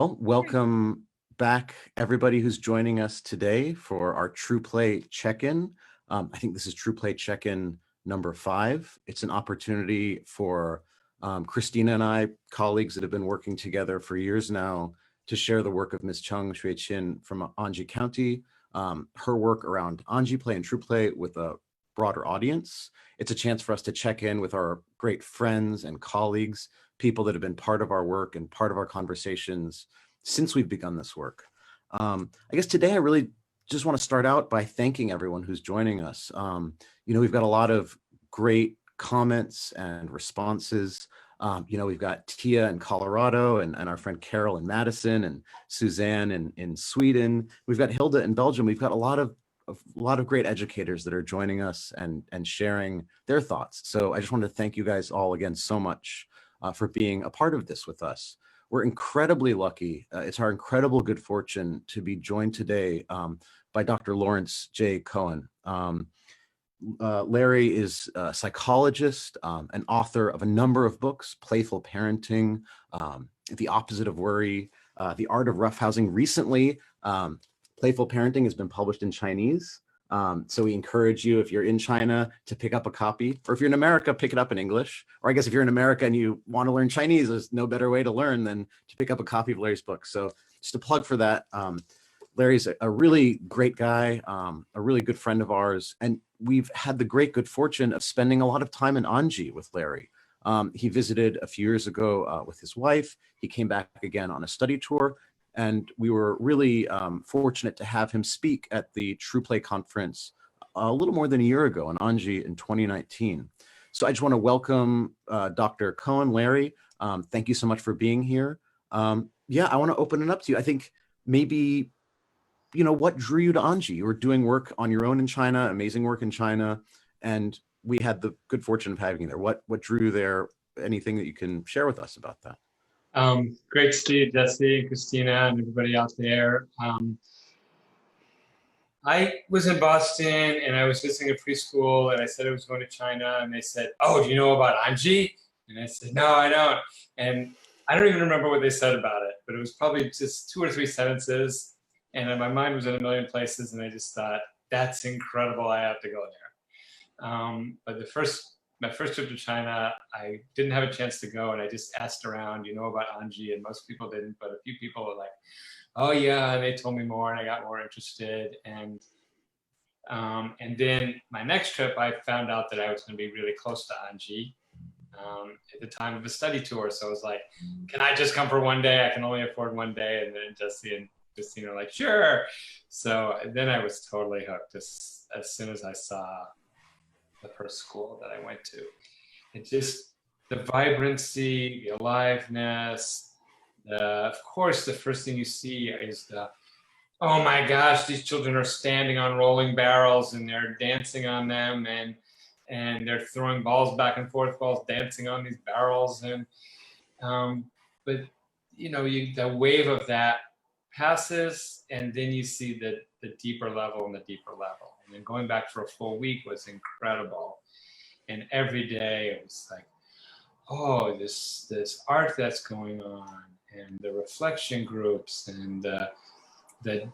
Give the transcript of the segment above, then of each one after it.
Well, welcome back, everybody who's joining us today for our True Play check-in. I think this is True Play check-in number 5. It's an opportunity for Krystina and I, colleagues that have been working together for years now, to share the work of Ms. Chung Shui-Chin from Anji County, her work around Anji Play and True Play with a broader audience. It's a chance for us to check in with our great friends and colleagues, people that have been part of our work and part of our conversations since we've begun this work. I guess today I really just want to start out by thanking everyone who's joining us. We've got a lot of great comments and responses. We've got Tia in Colorado and our friend Carol in Madison and Suzanne in Sweden. We've got Hilda in Belgium. We've got a lot of great educators that are joining us and sharing their thoughts. So I just wanted to thank you guys all again so much for being a part of this with us. We're incredibly lucky. It's our incredible good fortune to be joined today by Dr. Lawrence Jay Cohen. Larry is a psychologist and author of a number of books: Playful Parenting, The Opposite of Worry, The Art of Roughhousing. Recently, Playful Parenting has been published in Chinese. So we encourage you, if you're in China, to pick up a copy, or if you're in America, pick it up in English. Or I guess if you're in America and you want to learn Chinese, there's no better way to learn than to pick up a copy of Larry's book. So just a plug for that. Larry's a really great guy, a really good friend of ours. And we've had the great good fortune of spending a lot of time in Anji with Larry. He visited a few years ago with his wife. He came back again on a study tour. And we were really fortunate to have him speak at the True Play conference a little more than a year ago in Anji in 2019. So I just want to welcome Dr. Cohen, Larry. Thank you so much for being here. I want to open it up to you. I think maybe, what drew you to Anji? You were doing work on your own in China, amazing work in China, and we had the good fortune of having you there. What drew you there? Anything that you can share with us about that? Great to see you, Jesse, and Christina, and everybody out there. I was in Boston, and I was visiting a preschool, and I said I was going to China, and they said, "Oh, do you know about Anji?" And I said, "No, I don't." And I don't even remember what they said about it, but it was probably just 2 or 3 sentences, and my mind was in a million places, and I just thought, "That's incredible! I have to go there." But my first trip to China, I didn't have a chance to go, and I just asked around, about Anji, and most people didn't, but a few people were like, "Oh yeah," and they told me more, and I got more interested. And then my next trip, I found out that I was going to be really close to Anji at the time of the study tour. So I was like, "Can I just come for one day? I can only afford one day." And then Jesse and Christina were like, "Sure." So then I was totally hooked as soon as I saw the first school that I went to. It just, the vibrancy, the aliveness, of course, the first thing you see is oh my gosh, these children are standing on rolling barrels and they're dancing on them, and they're throwing balls back and forth while dancing on these barrels. And but the wave of that passes, and then you see the deeper level and the deeper level. And then going back for a full week was incredible. And every day it was like, oh, this art that's going on, and the reflection groups, and the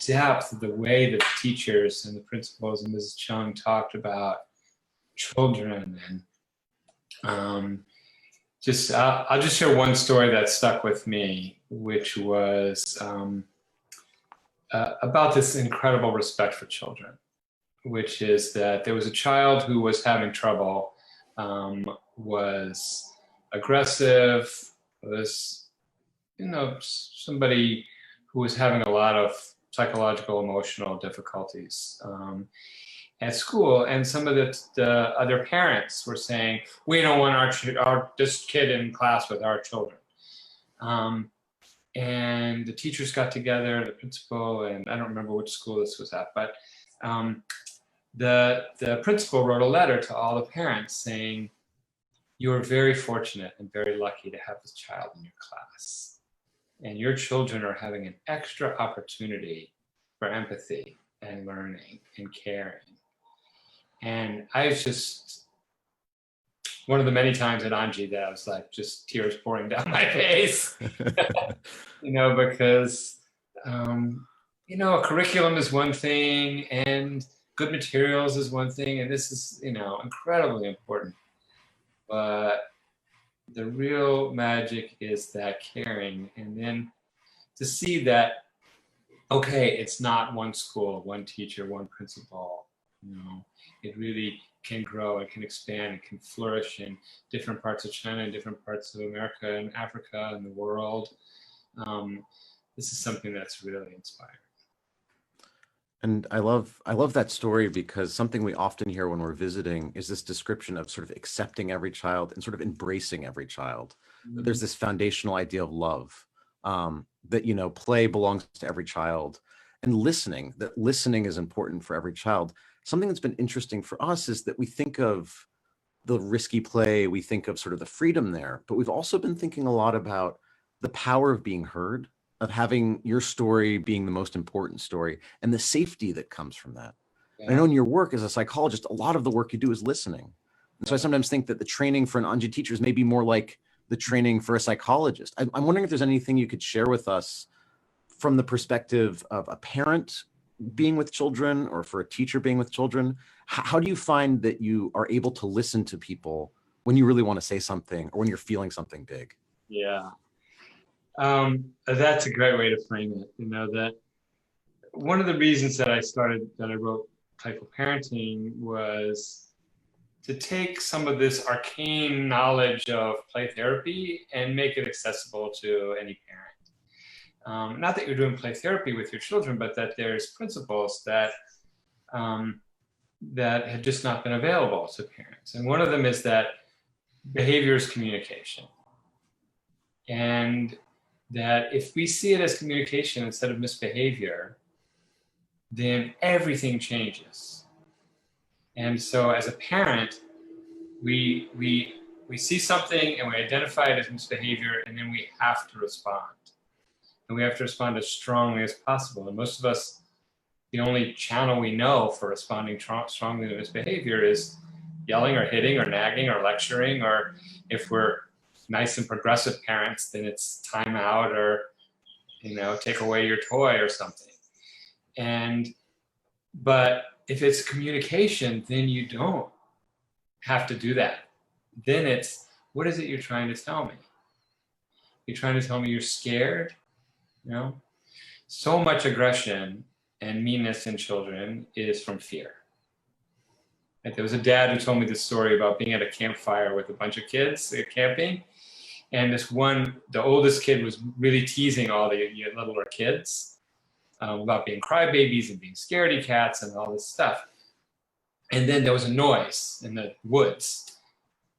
depth, the way that the teachers and the principals and Mrs. Chung talked about children. And I'll just share one story that stuck with me, which was about this incredible respect for children, which is that there was a child who was having trouble, was aggressive, was, somebody who was having a lot of psychological, emotional difficulties at school. And some of the other parents were saying, "We don't want this kid in class with our children." And the teachers got together, the principal, and I don't remember which school this was at, but the principal wrote a letter to all the parents saying, "You are very fortunate and very lucky to have this child in your class. And your children are having an extra opportunity for empathy and learning and caring." And I was just one of the many times at Anji that I was like just tears pouring down my face, because, a curriculum is one thing and good materials is one thing. And this is, incredibly important. But the real magic is that caring. And then to see that, okay, it's not one school, one teacher, one principal. It really can grow, it can expand, it can flourish in different parts of China and different parts of America and Africa and the world. This is something that's really inspiring. And I love that story, because something we often hear when we're visiting is this description of sort of accepting every child and sort of embracing every child. Mm-hmm. There's this foundational idea of love, that, play belongs to every child, and that listening is important for every child. Something that's been interesting for us is that we think of the risky play, we think of sort of the freedom there, but we've also been thinking a lot about the power of being heard, of having your story being the most important story, and the safety that comes from that. Yeah. I know in your work as a psychologist, a lot of the work you do is listening. And so I sometimes think that the training for an Anji teacher is maybe more like the training for a psychologist. I'm wondering if there's anything you could share with us from the perspective of a parent being with children, or for a teacher being with children. How do you find that you are able to listen to people when you really want to say something, or when you're feeling something big? Yeah. That's a great way to frame it. That one of the reasons that I wrote Playful Parenting was to take some of this arcane knowledge of play therapy and make it accessible to any parent. Not that you're doing play therapy with your children, but that there's principles that have just not been available to parents. And one of them is that behavior is communication. And that if we see it as communication instead of misbehavior, then everything changes. And so as a parent, we see something and we identify it as misbehavior, and then we have to respond. And we have to respond as strongly as possible. And most of us, the only channel we know for responding strongly to misbehavior is yelling or hitting or nagging or lecturing, or if we're nice and progressive parents, then it's time out, or, take away your toy or something. But if it's communication, then you don't have to do that. Then it's, what is it you're trying to tell me? You're trying to tell me you're scared? So much aggression and meanness in children is from fear. Like, there was a dad who told me this story about being at a campfire with a bunch of kids camping. And the oldest kid was really teasing all the littler kids about being crybabies and being scaredy cats and all this stuff. And then there was a noise in the woods.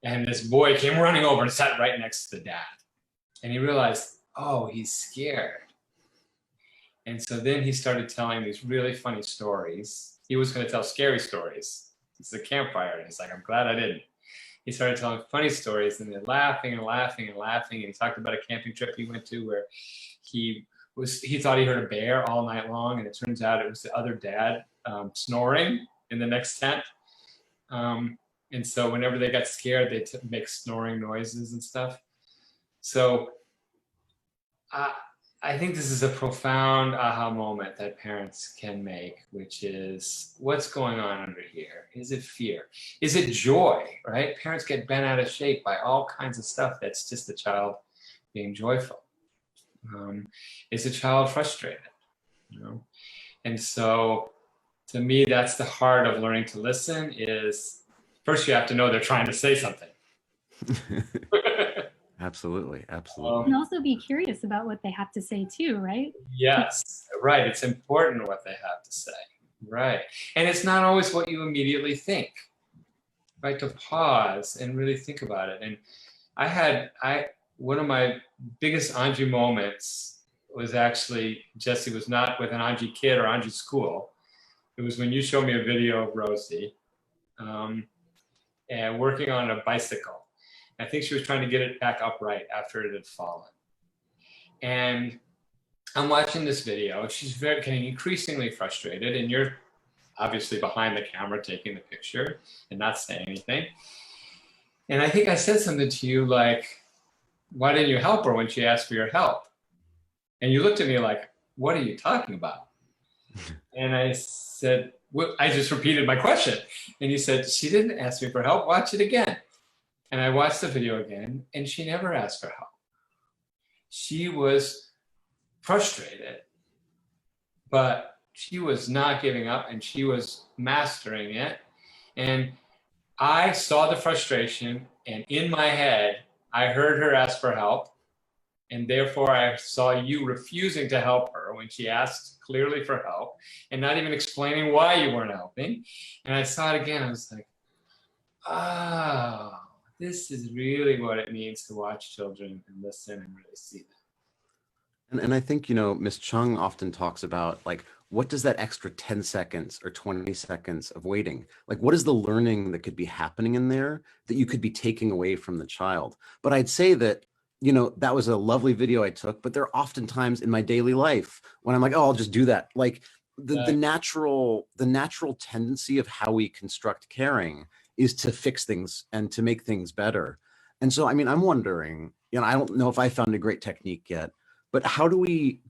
And this boy came running over and sat right next to the dad. And he realized, oh, he's scared. And so then he started telling these really funny stories. He was going to tell scary stories. It's a campfire. And he's like, I'm glad I didn't. He started telling funny stories, and they're laughing and laughing and laughing. And he talked about a camping trip he went to where he thought he heard a bear all night long. And it turns out it was the other dad snoring in the next tent. And so whenever they got scared, they make snoring noises and stuff. So I think this is a profound aha moment that parents can make, which is, what's going on under here? Is it fear? Is it joy, right? Parents get bent out of shape by all kinds of stuff that's just the child being joyful. Is the child frustrated? And so to me, that's the heart of learning to listen. Is first you have to know they're trying to say something. Absolutely. And also be curious about what they have to say too, right? Yes, right. It's important what they have to say, right? And it's not always what you immediately think, right? To pause and really think about it. And one of my biggest Anji moments was actually, Jesse, was not with an Anji kid or Anji school. It was when you showed me a video of Rosie and working on a bicycle. I think she was trying to get it back upright after it had fallen. And I'm watching this video. She's getting increasingly frustrated, and you're obviously behind the camera taking the picture and not saying anything. And I think I said something to you like, why didn't you help her when she asked for your help? And you looked at me like, what are you talking about? And I said, well, I just repeated my question. And you said, she didn't ask me for help. Watch it again. And I watched the video again, and she never asked for help. She was frustrated, but she was not giving up, and she was mastering it. And I saw the frustration, and in my head, I heard her ask for help. And therefore, I saw you refusing to help her when she asked clearly for help and not even explaining why you weren't helping. And I saw it again. I was like, oh, this is really what it means to watch children and listen and really see them. And I think, Ms. Chung often talks about, like, what does that extra 10 seconds or 20 seconds of waiting, like, what is the learning that could be happening in there that you could be taking away from the child? But I'd say that, that was a lovely video I took, but there are often times in my daily life when I'm like, oh, I'll just do that. Like the natural tendency of how we construct caring is to fix things and to make things better. And so, I mean, I'm wondering, I don't know if I found a great technique yet, but how do we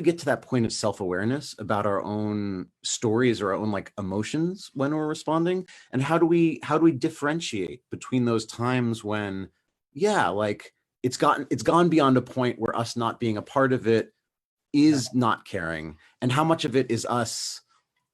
get to that point of self-awareness about our own stories or our own like emotions when we're responding? And how do we differentiate between those times when, like it's gone beyond a point where us not being a part of it is not caring, and how much of it is us?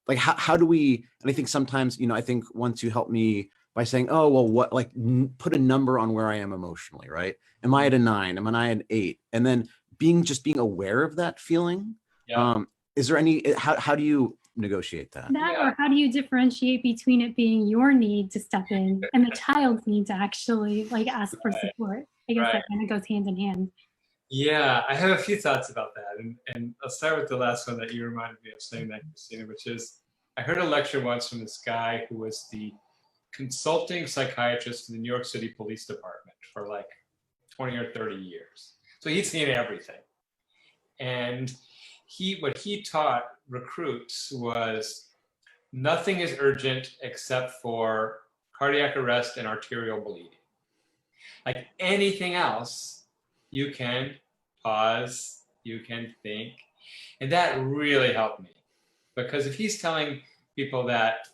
Like, how do we, and I think sometimes, I think once you help me by saying, oh, well, what, like put a number on where I am emotionally, right? Am I at a 9? Am I at an 8? And then being aware of that feeling. Yeah. Is there any, how do you negotiate that? Or how do you differentiate between it being your need to step in and the child's need to actually like ask for support? I guess that kind of goes hand in hand. Yeah, I have a few thoughts about that. And I'll start with the last one that you reminded me of saying that, Krystina, which is, I heard a lecture once from this guy who was the consulting psychiatrist in the New York City Police Department for like 20 or 30 years. So he'd seen everything. And what he taught recruits was nothing is urgent except for cardiac arrest and arterial bleeding. Like anything else, you can pause, you can think. And that really helped me. Because if he's telling people that,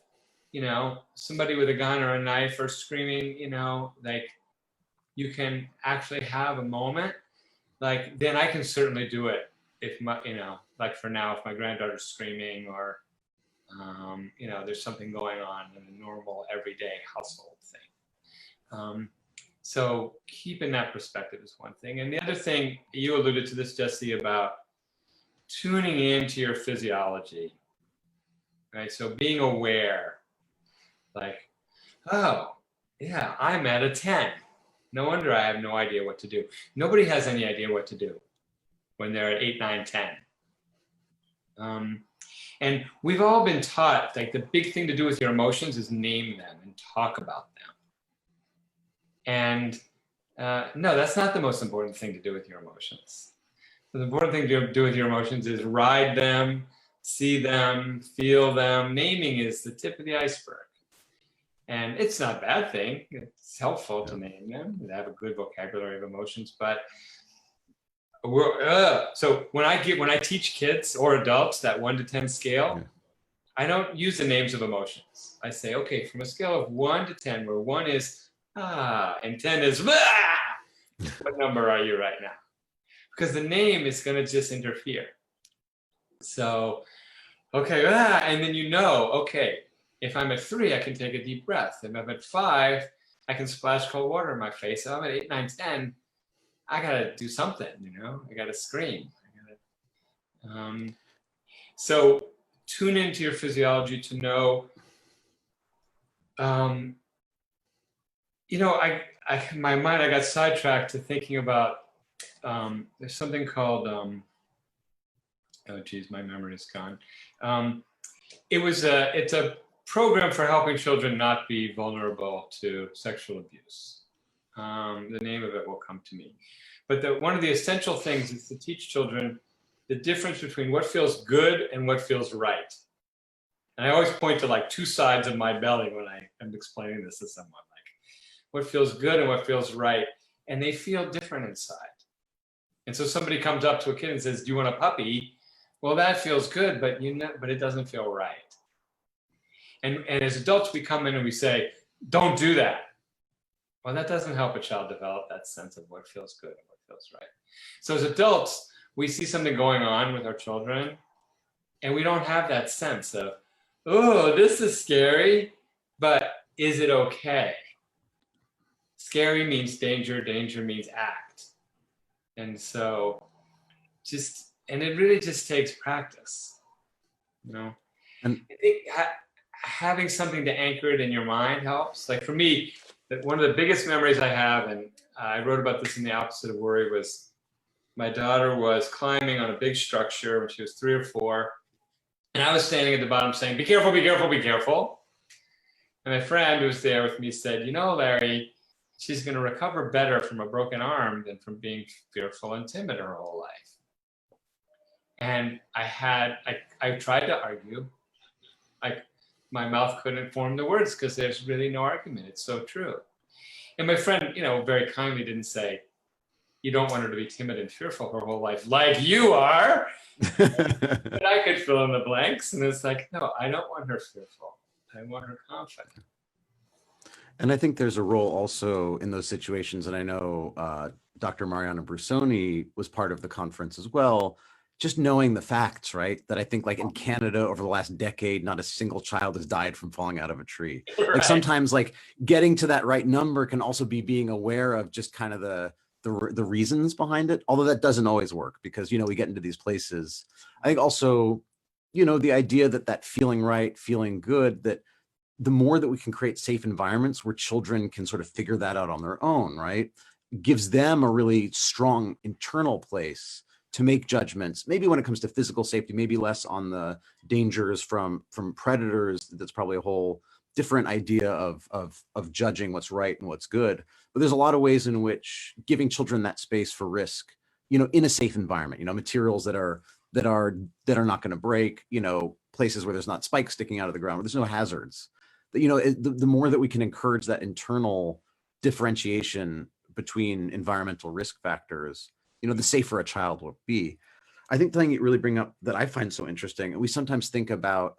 somebody with a gun or a knife or screaming, like you can actually have a moment, like then I can certainly do it if my, like for now, if my granddaughter's screaming or, there's something going on in a normal everyday household thing. So keeping that perspective is one thing. And the other thing, you alluded to this, Jesse, about tuning into your physiology, right? So being aware, like, oh, yeah, I'm at a 10. No wonder I have no idea what to do. Nobody has any idea what to do when they're at 8, 9, 10. And we've all been taught, like, the big thing to do with your emotions is name them and talk about them. And no, that's not the most important thing to do with your emotions. The important thing to do with your emotions is ride them, see them, feel them. Naming is the tip of the iceberg. And it's not a bad thing. It's helpful to name them and have a good vocabulary of emotions. But so when I teach kids or adults that 1 to 10 scale, I don't use the names of emotions. I say, okay, from a scale of 1 to 10, where 1 is and 10 is what number are you right now? Because the name is going to just interfere. So, okay, and then okay, if I'm at 3, I can take a deep breath. If I'm at 5, I can splash cold water in my face. If I'm at 8, 9, 10, I got to do something, I got to scream. So tune into your physiology to know, my mind, I got sidetracked to thinking about, there's something called, oh geez, my memory is gone. It's a program for helping children not be vulnerable to sexual abuse. The name of it will come to me. But one of the essential things is to teach children the difference between what feels good and what feels right. And I always point to like 2 sides of my belly when I am explaining this to someone. Like, what feels good and what feels right, and they feel different inside. And so somebody comes up to a kid and says, do you want a puppy? Well, that feels good, but it doesn't feel right. And as adults, we come in and we say, don't do that. Well, that doesn't help a child develop that sense of what feels good and what feels right. So as adults, we see something going on with our children, and we don't have that sense of, oh, this is scary, but is it okay? Scary means danger, danger means act. And so and it really just takes practice, you know? And I think having something to anchor it in your mind helps. Like for me, one of the biggest memories I have, and I wrote about this in The Opposite of Worry, was my daughter was climbing on a big structure when she was 3 or 4. And I was standing at the bottom saying, be careful, be careful, be careful. And my friend who was there with me said, you know, Larry, she's going to recover better from a broken arm than from being fearful and timid her whole life. And I tried to argue. My mouth couldn't form the words because there's really no argument. It's so true. And my friend, you know, very kindly didn't say, you don't want her to be timid and fearful her whole life like you are. But I could fill in the blanks. And it's like, no, I don't want her fearful. I want her confident. And I think there's a role also in those situations. And I know Dr. Mariana Brusoni was part of the conference as well. Just knowing the facts, right? That I think like in Canada over the last decade, not a single child has died from falling out of a tree. Right. Like sometimes like getting to that right number can also be being aware of just kind of the reasons behind it. Although that doesn't always work because, you know, we get into these places. I think also, you know, the idea that feeling right, feeling good, that the more that we can create safe environments where children can sort of figure that out on their own, right? Gives them a really strong internal place to make judgments, maybe when it comes to physical safety, maybe less on the dangers from predators. That's probably a whole different idea of judging what's right and what's good. But there's a lot of ways in which giving children that space for risk, you know, in a safe environment, you know, materials that are not going to break, you know, places where there's not spikes sticking out of the ground, where there's no hazards. You know, the more that we can encourage that internal differentiation between environmental risk factors, you know, the safer a child will be. I think the thing you really bring up that I find so interesting, and we sometimes think about,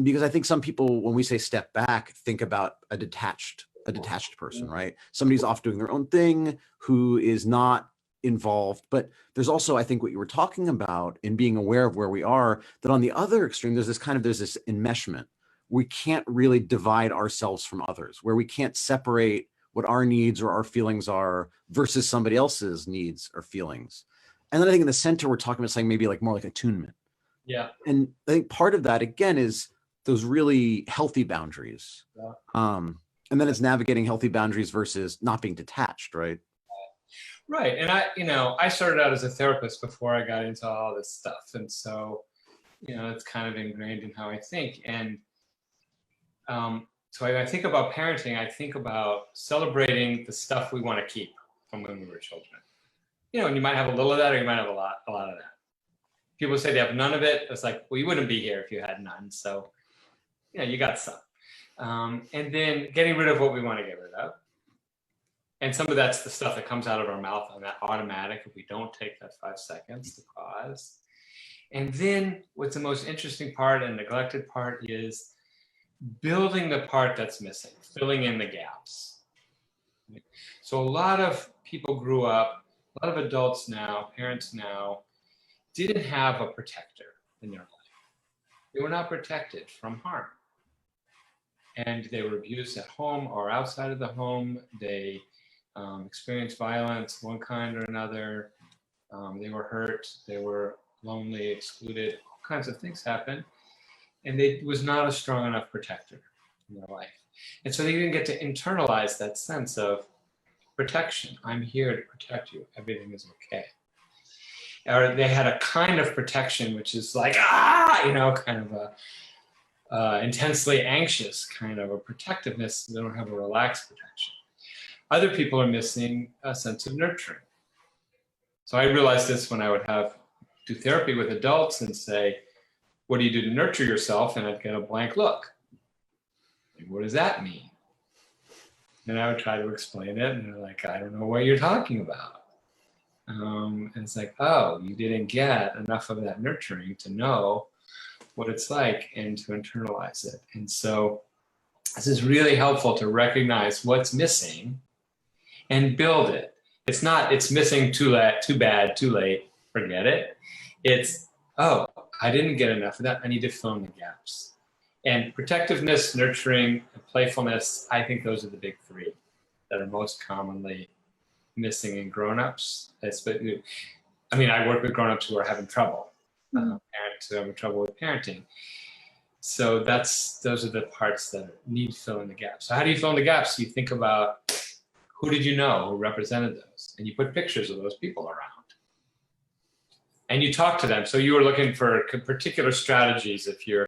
because I think some people, when we say step back, think about a detached person, right? Somebody's off doing their own thing who is not involved. But there's also, I think, what you were talking about in being aware of where we are, that on the other extreme, there's this enmeshment. We can't really divide ourselves from others, where we can't separate what our needs or our feelings are versus somebody else's needs or feelings. And then I think in the center, we're talking about something maybe like more like attunement. Yeah. And I think part of that, again, is those really healthy boundaries. Yeah. And then it's navigating healthy boundaries versus not being detached, right? Right. And I started out as a therapist before I got into all this stuff. And so, you know, it's kind of ingrained in how I think. And so I think about parenting, I think about celebrating the stuff we want to keep from when we were children. You know, and you might have a little of that, or you might have a lot of that. People say they have none of it. It's like, well, you wouldn't be here if you had none. So, you know, you got some. And then getting rid of what we want to get rid of. And some of that's the stuff that comes out of our mouth on that automatic if we don't take that 5 seconds to pause. And then what's the most interesting part and neglected part is building the part that's missing, filling in the gaps. So a lot of people grew up, a lot of adults now, parents now, didn't have a protector in their life. They were not protected from harm. And they were abused at home or outside of the home. They experienced violence, one kind or another. They were hurt, they were lonely, excluded, all kinds of things happened. And they was not a strong enough protector in their life. And so they didn't get to internalize that sense of protection. I'm here to protect you. Everything is okay. Or they had a kind of protection, which is like, you know, kind of a intensely anxious kind of a protectiveness. They don't have a relaxed protection. Other people are missing a sense of nurturing. So I realized this when I would do therapy with adults and say, what do you do to nurture yourself? And I'd get a blank look. Like, what does that mean? And I would try to explain it, and they're like, I don't know what you're talking about. And it's like, oh, you didn't get enough of that nurturing to know what it's like and to internalize it. And so this is really helpful to recognize what's missing and build it. It's not, it's missing too late, too bad, too late, forget it. It's, oh, I didn't get enough of that. I need to fill in the gaps. And protectiveness, nurturing, and playfulness, I think those are the big three that are most commonly missing in grown-ups. I mean, I work with grown-ups who are having trouble, parents who are having trouble with parenting. So those are the parts that need to fill in the gaps. So how do you fill in the gaps? You think about who did you know who represented those? And you put pictures of those people around. And you talk to them. So you were looking for particular strategies if you're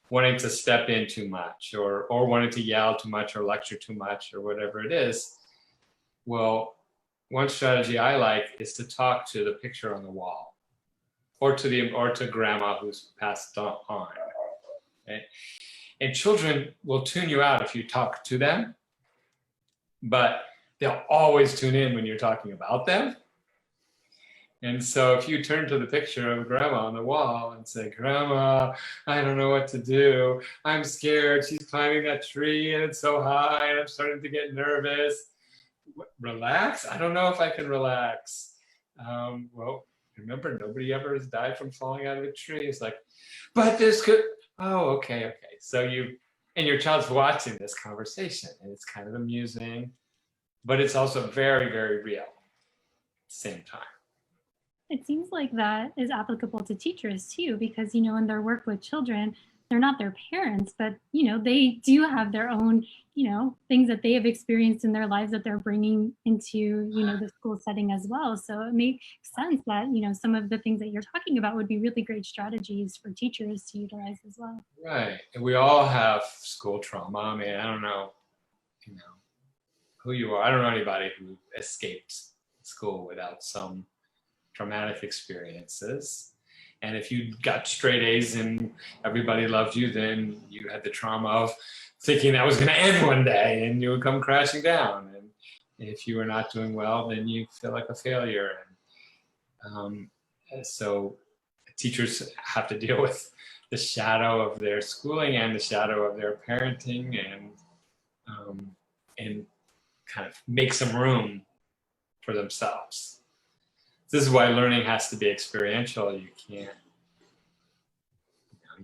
wanting to step in too much or wanting to yell too much or lecture too much or whatever it is. Well, one strategy I like is to talk to the picture on the wall or to grandma who's passed on. Okay? And children will tune you out if you talk to them, but they'll always tune in when you're talking about them. And so if you turn to the picture of grandma on the wall and say, Grandma, I don't know what to do. I'm scared. She's climbing that tree and it's so high and I'm starting to get nervous. Relax? I don't know if I can relax. Well, remember, nobody ever has died from falling out of a tree. It's like, but this could, oh, okay. So and your child's watching this conversation and it's kind of amusing, but it's also very, very real at the same time. It seems like that is applicable to teachers too, because, in their work with children, they're not their parents, but, they do have their own, things that they have experienced in their lives that they're bringing into, the school setting as well. So it makes sense that, some of the things that you're talking about would be really great strategies for teachers to utilize as well. Right. And we all have school trauma. I mean, I don't know, who you are. I don't know anybody who escaped school without some traumatic experiences. And if you got straight A's and everybody loved you, then you had the trauma of thinking that was going to end one day and you would come crashing down. And if you were not doing well, then you feel like a failure. And so teachers have to deal with the shadow of their schooling and the shadow of their parenting and kind of make some room for themselves. This is why learning has to be experiential. You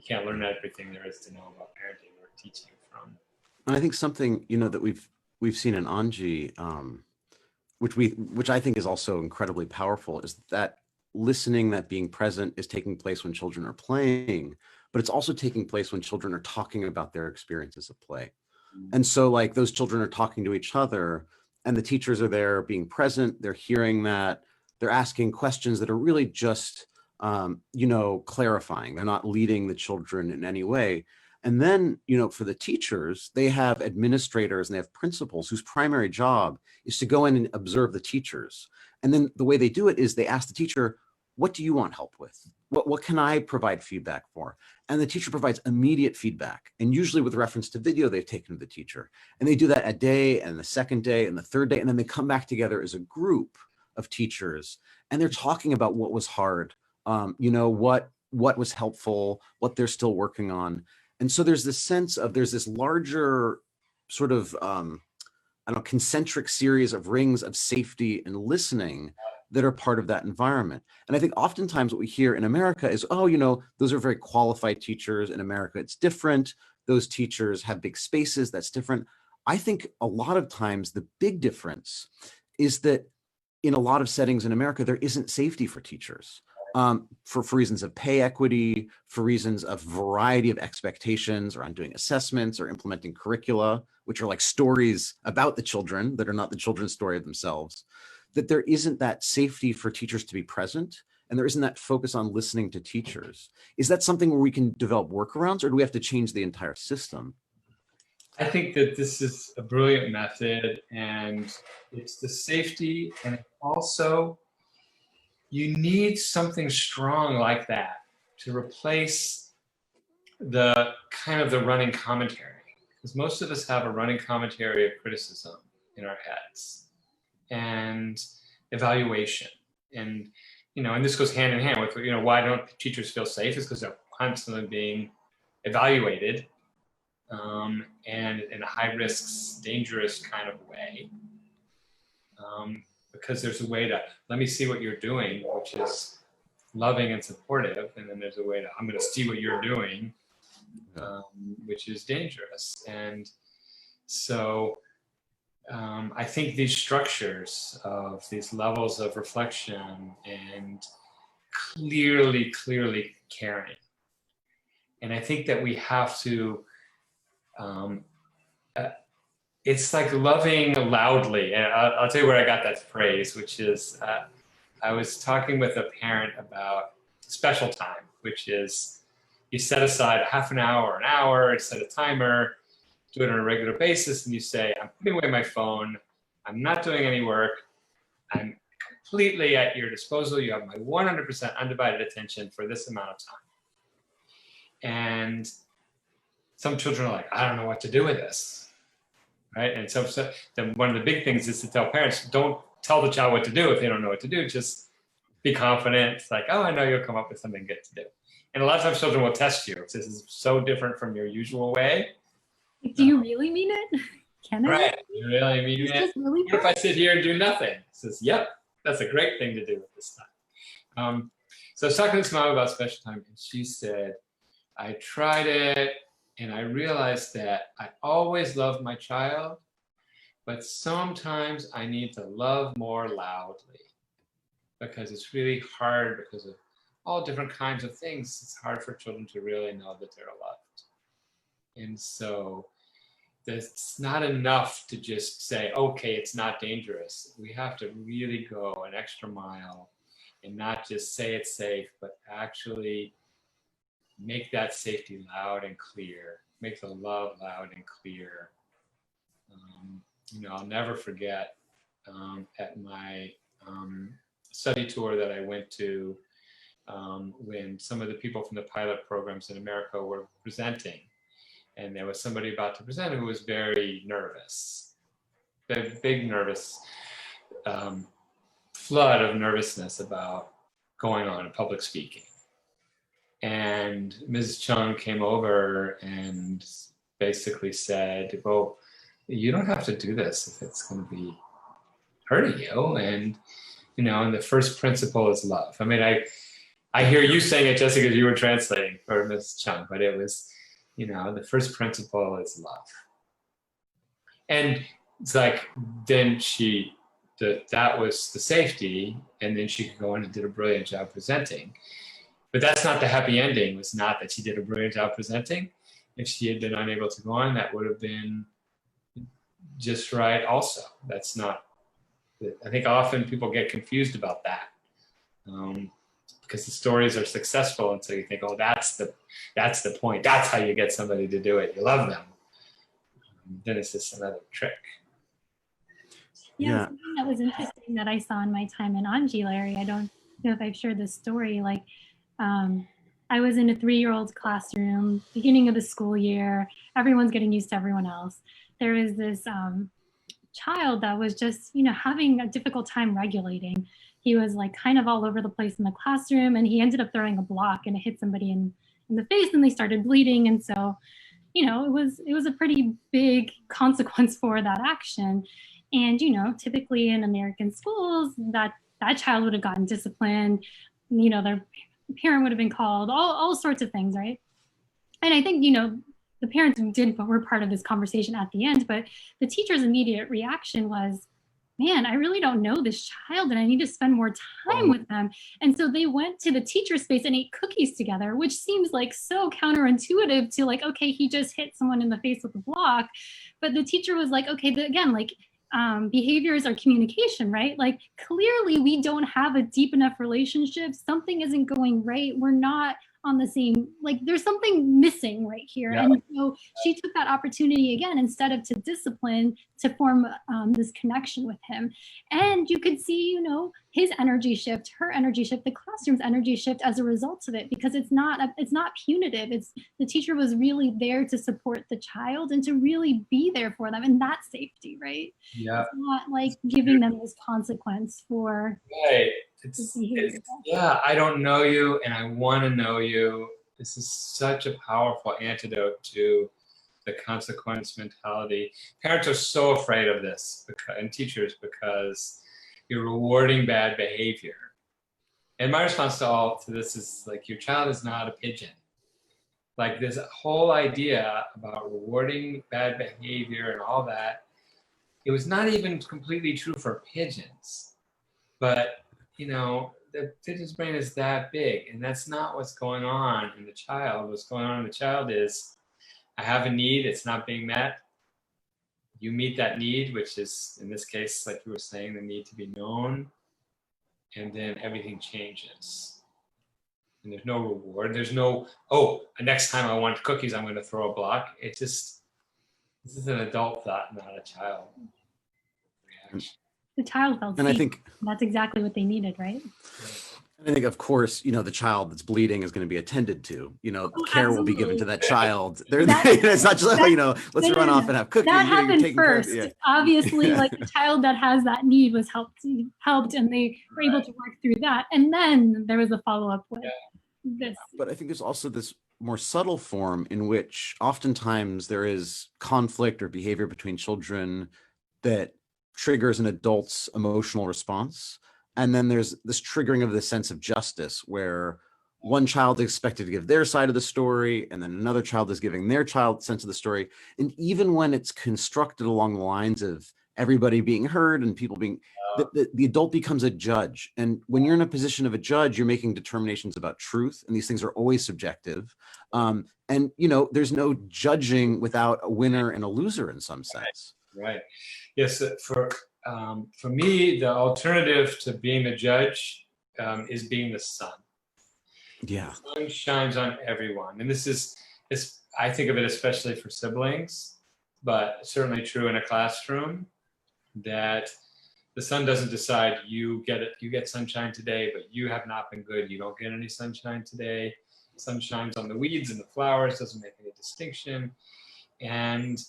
can't learn everything there is to know about parenting or teaching from. And I think something that we've seen in Anji, which I think is also incredibly powerful, is that listening, that being present, is taking place when children are playing, but it's also taking place when children are talking about their experiences of play. And so, like, those children are talking to each other, and the teachers are there being present. They're hearing that. They're asking questions that are really just, clarifying. They're not leading the children in any way. And then, for the teachers, they have administrators and they have principals whose primary job is to go in and observe the teachers. And then the way they do it is they ask the teacher, what do you want help with? What can I provide feedback for? And the teacher provides immediate feedback, and usually with reference to video they've taken to the teacher. And they do that a day and the second day and the third day, and then they come back together as a group of teachers, and they're talking about what was hard, what was helpful, what they're still working on. And so there's this sense of, there's this larger sort of, concentric series of rings of safety and listening that are part of that environment. And I think oftentimes what we hear in America is, those are very qualified teachers. In America, it's different. Those teachers have big spaces. That's different. I think a lot of times the big difference is that in a lot of settings in America, there isn't safety for teachers, for reasons of pay equity, for reasons of variety of expectations around doing assessments or implementing curricula, which are like stories about the children that are not the children's story of themselves, that there isn't that safety for teachers to be present, and there isn't that focus on listening to teachers. Is that something where we can develop workarounds, or do we have to change the entire system? I think that this is a brilliant method, and it's the safety, and also you need something strong like that to replace the kind of the running commentary, because most of us have a running commentary of criticism in our heads, and evaluation. And, and this goes hand in hand with, why don't teachers feel safe? Is because they're constantly being evaluated, and in a high risk, dangerous kind of way. Because there's a way to, let me see what you're doing, which is loving and supportive. And then there's a way to, I'm going to see what you're doing, which is dangerous. And so I think these structures of these levels of reflection and clearly caring. And I think that we have to, it's like loving loudly. And I'll tell you where I got that phrase, which is, I was talking with a parent about special time, which is you set aside a half an hour or an hour, set a timer, do it on a regular basis, and you say, I'm putting away my phone, I'm not doing any work, I'm completely at your disposal, you have my 100% undivided attention for this amount of time. And some children are like, I don't know what to do with this, right? And so then one of the big things is to tell parents, don't tell the child what to do if they don't know what to do, just be confident. It's like, oh, I know you'll come up with something good to do. And a lot of times children will test you. This is so different from your usual way. Do you really mean it? Can I? Right, you really mean it? Really what if I sit here and do nothing? It says, yep, that's a great thing to do at this time. So I was talking to this mom about special time, and she said, I tried it, and I realized that I always loved my child, but sometimes I need to love more loudly because it's really hard because of all different kinds of things. It's hard for children to really know that they're loved. And so it's not enough to just say, okay, it's not dangerous. We have to really go an extra mile and not just say it's safe, but actually make that safety loud and clear, make the love loud and clear. I'll never forget at my study tour that I went to when some of the people from the pilot programs in America were presenting. And there was somebody about to present who was very nervous, a big nervous flood of nervousness about going on in public speaking. And Mrs. Chung came over and basically said, well, you don't have to do this if it's going to be hurting you. And, and the first principle is love. I mean, I hear you saying it, Jessica, you were translating for Mrs. Chung, but it was, the first principle is love. And it's like, then that was the safety, and then she could go on and did a brilliant job presenting. But that's not the happy ending, was not that she did a brilliant job presenting. If she had been unable to go on, that would have been just right also. That's not, I think often people get confused about that. Because the stories are successful, and so you think, oh, that's the point. That's how you get somebody to do it. You love them. Then it's just another trick. Yeah, something that was interesting that I saw in my time in Anji, Larry, I don't know if I've shared this story, like I was in a 3-year-old classroom, beginning of the school year, everyone's getting used to everyone else. There is this child that was just, having a difficult time regulating. He was like kind of all over the place in the classroom, and he ended up throwing a block and it hit somebody in the face and they started bleeding. And so, it was a pretty big consequence for that action. And, typically in American schools, that child would have gotten disciplined, their parent would have been called, all sorts of things, right? And I think, the parents were part of this conversation at the end, but the teacher's immediate reaction was, man, I really don't know this child and I need to spend more time with them. And so they went to the teacher space and ate cookies together, which seems like so counterintuitive to like, okay, he just hit someone in the face with a block. But the teacher was like, okay, again, like behaviors are communication, right? Like clearly we don't have a deep enough relationship. Something isn't going right. We're not on the same, like there's something missing right here. Yeah. And so she took that opportunity again, instead of to discipline, to form this connection with him. And you could see, you know, his energy shift, her energy shift, the classroom's energy shift as a result of it, because it's not punitive. It's the teacher was really there to support the child and to really be there for them, and that's safety, right? Yeah. It's not like giving them this consequence for Right. this behavior. Yeah, I don't know you and I want to know you. This is such a powerful antidote to the consequence mentality. Parents are so afraid of this, and teachers, because you're rewarding bad behavior. And my response to this is like, your child is not a pigeon. Like this whole idea about rewarding bad behavior and all that, it was not even completely true for pigeons. But, you know, the pigeon's brain is that big, and that's not what's going on in the child. What's going on in the child is, I have a need, it's not being met. You meet that need, which is, in this case, like you were saying, the need to be known, and then everything changes. And there's no reward. There's no, oh, next time I want cookies, I'm going to throw a block. It just, this is an adult thought, not a child reaction. The child felt And safe. I think That's exactly what they needed, right? I think, of course, you know, the child that's bleeding is going to be attended to. You know, care will be given to that child. It's not just, you know, let's run off and have cookies. That you know, happened first. Yeah. Obviously, like the child that has that need was helped, and they were able to work through that. And then there was a follow-up with this. But I think there's also this more subtle form in which oftentimes there is conflict or behavior between children that triggers an adult's emotional response. And then there's this triggering of the sense of justice, where one child is expected to give their side of the story, and then another child is giving their child sense of the story. And even when it's constructed along the lines of everybody being heard and people being, the adult becomes a judge. And when you're in a position of a judge, you're making determinations about truth, and these things are always subjective. And, you know, there's no judging without a winner and a loser in some sense. Right. Yes. For me, the alternative to being the judge is being the sun. Yeah. The sun shines on everyone. And this is, I think of it especially for siblings, but certainly true in a classroom, that the sun doesn't decide you get sunshine today, but you have not been good. You don't get any sunshine today. Sun shines on the weeds and the flowers, doesn't make any distinction. And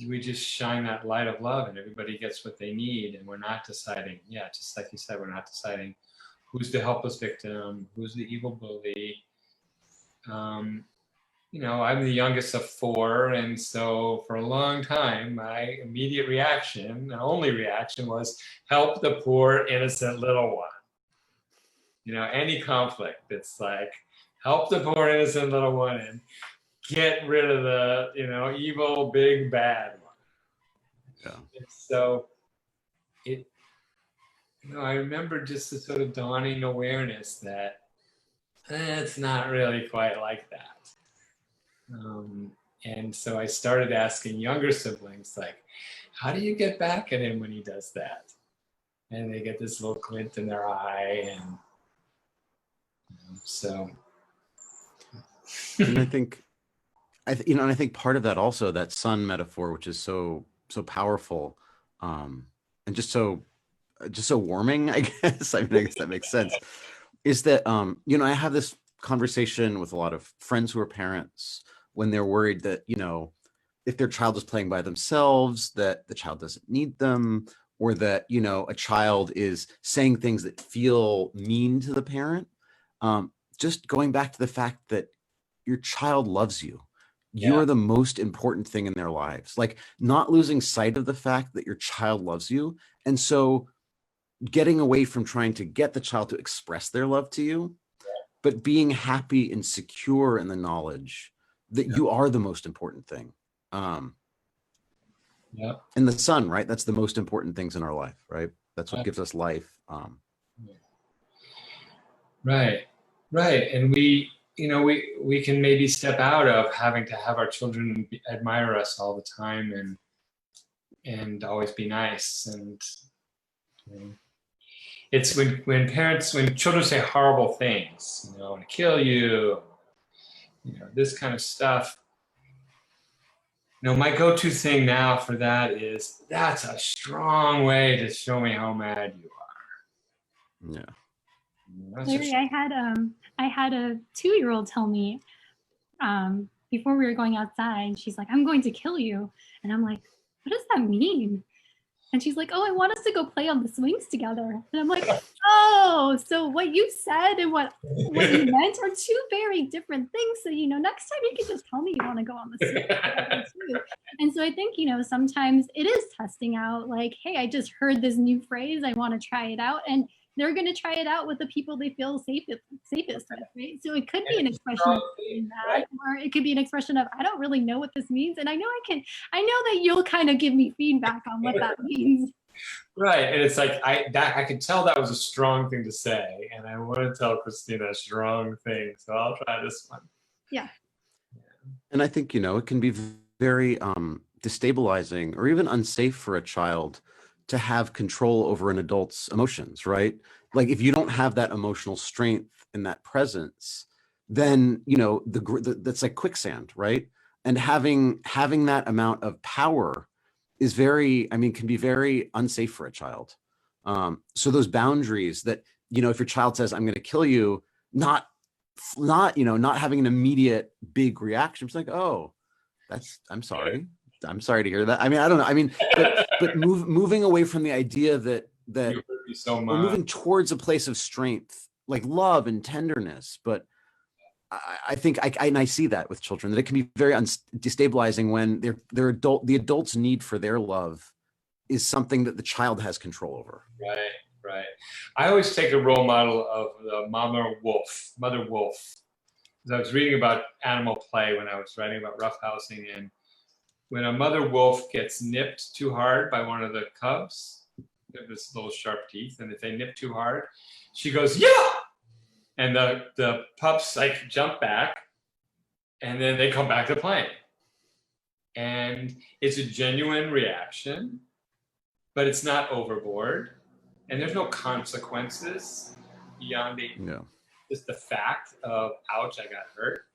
we just shine that light of love, and everybody gets what they need. And we're not deciding, just like you said, we're not deciding who's the helpless victim, who's the evil bully. You know, I'm the youngest of 4, and so for a long time, my immediate reaction, and only reaction, was help the poor innocent little one. You know, any conflict, it's like, help the poor innocent little one and get rid of the, you know, evil big bad one. Yeah. And so you know, I remember just the sort of dawning awareness that it's not really quite like that. And so I started asking younger siblings, like, how do you get back at him when he does that? And they get this little glint in their eye, and so. And I think part of that also, that sun metaphor, which is so powerful, and just so warming, I guess. I guess that makes sense. Is that you know, I have this conversation with a lot of friends who are parents when they're worried that, you know, if their child is playing by themselves, that the child doesn't need them, or that, you know, a child is saying things that feel mean to the parent. Just going back to the fact that your child loves you. You're the most important thing in their lives. Like, not losing sight of the fact that your child loves you. And so getting away from trying to get the child to express their love to you, but being happy and secure in the knowledge that you are the most important thing. And the sun, right? That's the most important things in our life, right? That's what gives us life. Right. And we, you know, we can maybe step out of having to have our children admire us all the time and always be nice. And, you know, it's when children say horrible things, I want to kill you, this kind of stuff. My go-to thing now for that is, that's a strong way to show me how mad you are. Yeah. Larry, I had a 2-year-old tell me before we were going outside, she's like, "I'm going to kill you," and I'm like, "What does that mean?" And she's like, "Oh, I want us to go play on the swings together." And I'm like, "Oh, so what you said and what you meant are two very different things. So, next time you can just tell me you want to go on the swings together too." And so I think, sometimes it is testing out, like, hey, I just heard this new phrase, I want to try it out. And they're going to try it out with the people they feel safest with, right? So it could be an expression of feeling bad, or it could be an expression of, I don't really know what this means, and I know that you'll kind of give me feedback on what that means. Right, and it's like I could tell that was a strong thing to say, and I want to tell Krystina a strong thing, so I'll try this one. Yeah. And I think, it can be very destabilizing or even unsafe for a child to have control over an adult's emotions, right? Like if you don't have that emotional strength and that presence, then, that's like quicksand, right? And having that amount of power is can be very unsafe for a child. So those boundaries that, if your child says, "I'm going to kill you," not having an immediate big reaction. It's like, "Oh, I'm sorry to hear that." I don't know. But moving away from the idea that You hurt me so much. we're moving towards a place of strength, like love and tenderness. But I think I see that with children, that it can be very destabilizing when the adult's need for their love is something that the child has control over. Right. I always take a role model of the mother wolf. Because I was reading about animal play when I was writing about roughhousing, and when a mother wolf gets nipped too hard by one of the cubs, they have this little sharp teeth, and if they nip too hard, she goes, "Yeah!" And the pups like jump back, and then they come back to playing. And it's a genuine reaction, but it's not overboard. And there's no consequences beyond just the fact of, ouch, I got hurt.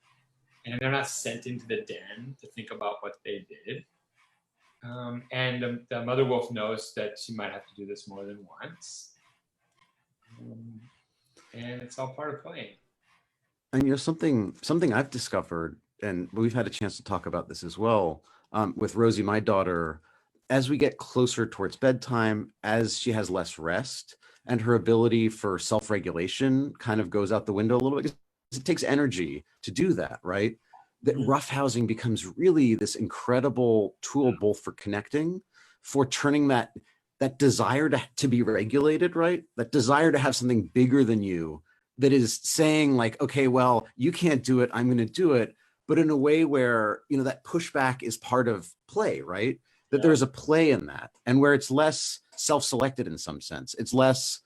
And they're not sent into the den to think about what they did. And the mother wolf knows that she might have to do this more than once. And it's all part of playing. And something I've discovered, and we've had a chance to talk about this as well, with Rosie, my daughter, as we get closer towards bedtime, as she has less rest, and her ability for self-regulation kind of goes out the window a little bit. It takes energy to do that, right? That roughhousing becomes really this incredible tool, both for connecting, for turning that desire to be regulated, right? That desire to have something bigger than you that is saying like, okay, well, you can't do it, I'm going to do it, but in a way where, that pushback is part of play, right? That there's a play in that, and where it's less self-selected in some sense. It's less,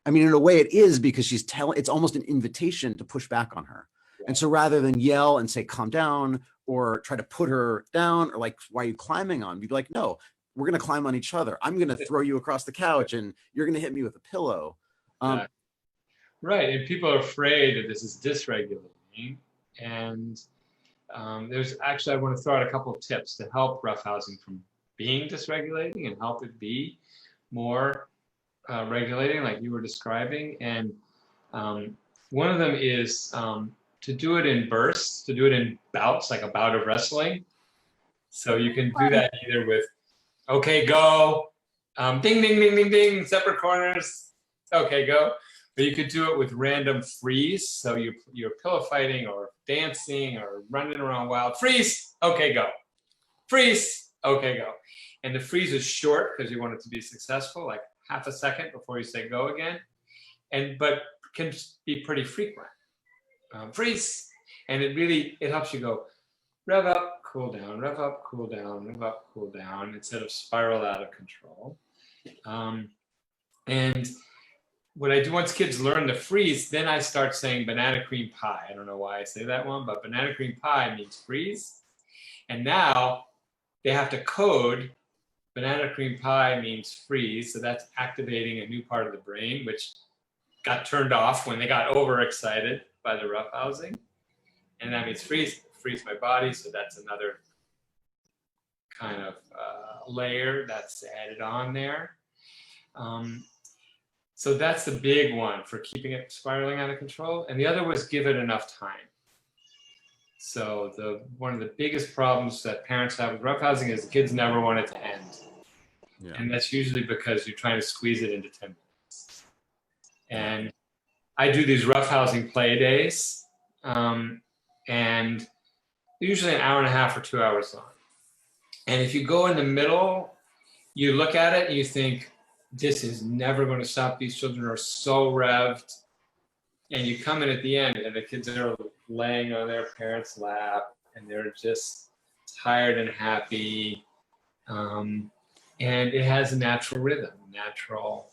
in a way it is, because it's almost an invitation to push back on her. And so rather than yell and say, "Calm down," or try to put her down, or like, "Why are you climbing on?" You'd be like, "No, we're going to climb on each other. I'm going to throw you across the couch and you're going to hit me with a pillow." Right. And people are afraid that this is dysregulating. And there's actually, I want to throw out a couple of tips to help roughhousing from being dysregulating and help it be more regulating, like you were describing. And one of them is to do it in bursts, to do it in bouts, like a bout of wrestling. So you can do that either with, "Okay, go," ding, ding, ding, ding, ding, separate corners, "Okay, go." But you could do it with random freeze. So you're pillow fighting or dancing or running around wild. "Freeze, okay, go. Freeze, okay, go." And the freeze is short because you want it to be successful, like half a second before you say go again. But can be pretty frequent. Freeze, and it helps you go rev up, cool down, rev up, cool down, rev up, cool down, instead of spiral out of control. And what I do once kids learn to freeze, then I start saying banana cream pie. I don't know why I say that one, but banana cream pie means freeze. And now they have to code banana cream pie means freeze. So that's activating a new part of the brain, which got turned off when they got overexcited by the roughhousing. And that means freeze my body. So that's another kind of layer that's added on there. So that's the big one for keeping it spiraling out of control. And the other was give it enough time. So one of the biggest problems that parents have with roughhousing is the kids never want it to end. Yeah. And that's usually because you're trying to squeeze it into 10 minutes. And I do these roughhousing play days, and usually an hour and a half or 2 hours long. And if you go in the middle, you look at it and you think, this is never going to stop. These children are so revved. And you come in at the end and the kids are laying on their parents' lap and they're just tired and happy. And it has a natural rhythm, natural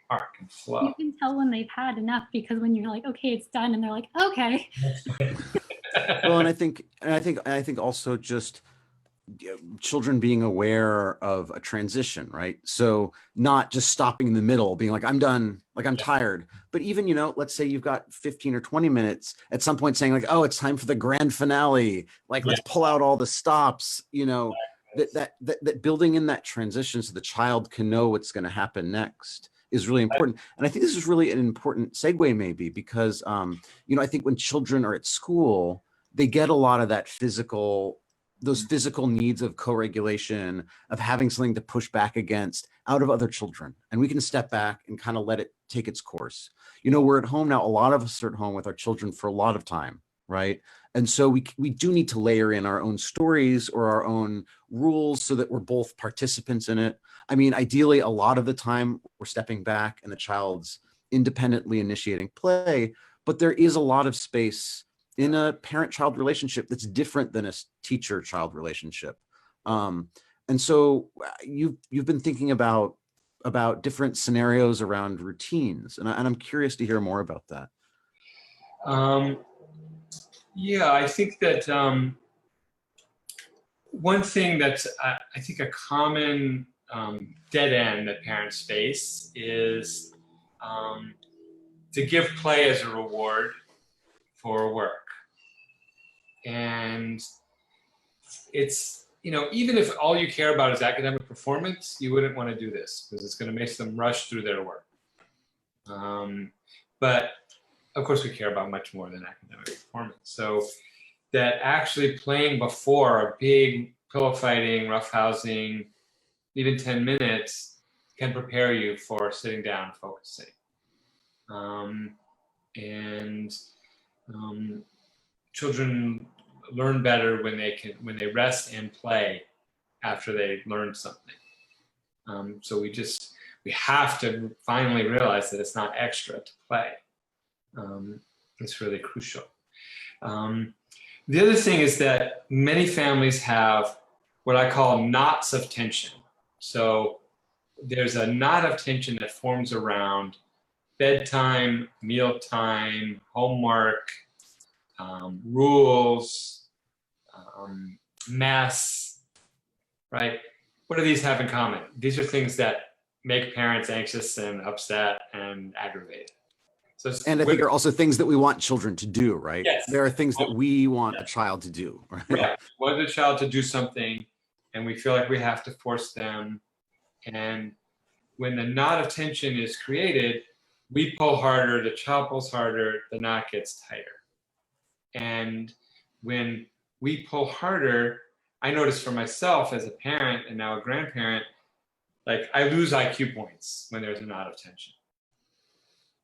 arc and flow. You can tell when they've had enough, because when you're like, okay, it's done, and they're like, okay. Well, and I think also just children being aware of a transition, right? So not just stopping in the middle, being like, I'm done, like I'm tired. But even, let's say you've got 15 or 20 minutes, at some point saying like, oh, it's time for the grand finale. Like, let's pull out all the stops, that building in that transition so the child can know what's going to happen next is really important. And I think this is really an important segue maybe because, I think when children are at school, they get a lot of that those physical needs of co-regulation, of having something to push back against out of other children. And we can step back and kind of let it take its course. We're at home now, a lot of us are at home with our children for a lot of time, right? And so we do need to layer in our own stories or our own rules so that we're both participants in it. I mean, ideally, a lot of the time we're stepping back and the child's independently initiating play, but there is a lot of space in a parent-child relationship that's different than a teacher-child relationship. And so you've been thinking about different scenarios around routines, and I'm curious to hear more about that. Yeah, I think that one thing that's, I think, a common dead end that parents face is to give play as a reward for work. And it's, even if all you care about is academic performance, you wouldn't want to do this because it's going to make them rush through their work. But of course, we care about much more than academic performance. So that actually playing before a big pillow fighting, roughhousing, even 10 minutes can prepare you for sitting down and focusing. Children learn better when they rest and play after they learn something. So we have to finally realize that it's not extra to play. It's really crucial. The other thing is that many families have what I call knots of tension. So there's a knot of tension that forms around bedtime, mealtime, homework, rules, mess, right? What do these have in common? These are things that make parents anxious and upset and aggravated. And I think are also things that we want children to do, right? Yes. There are things that we want a child to do, right? Right. We want the child to do something, and we feel like we have to force them. And when the knot of tension is created, we pull harder, the child pulls harder, the knot gets tighter. And when we pull harder, I notice for myself as a parent and now a grandparent, like I lose IQ points when there's a knot of tension.